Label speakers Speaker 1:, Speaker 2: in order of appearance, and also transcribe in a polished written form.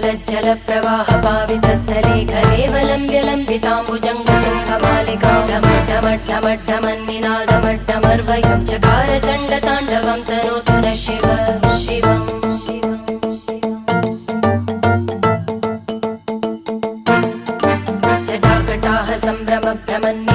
Speaker 1: जलप्रवाह पावितस्थले घलेवलम्ब्य लम्बिताम्बुजङ्गतुङ्गमालिकां ढमड्ढमड्ढमड्ढमन्निनादमड्ढमर्वयं चकार चण्डताण्डवं तनोतु नः शिव शिवम् जटाकटाः सम्भ्रम भ्रमन्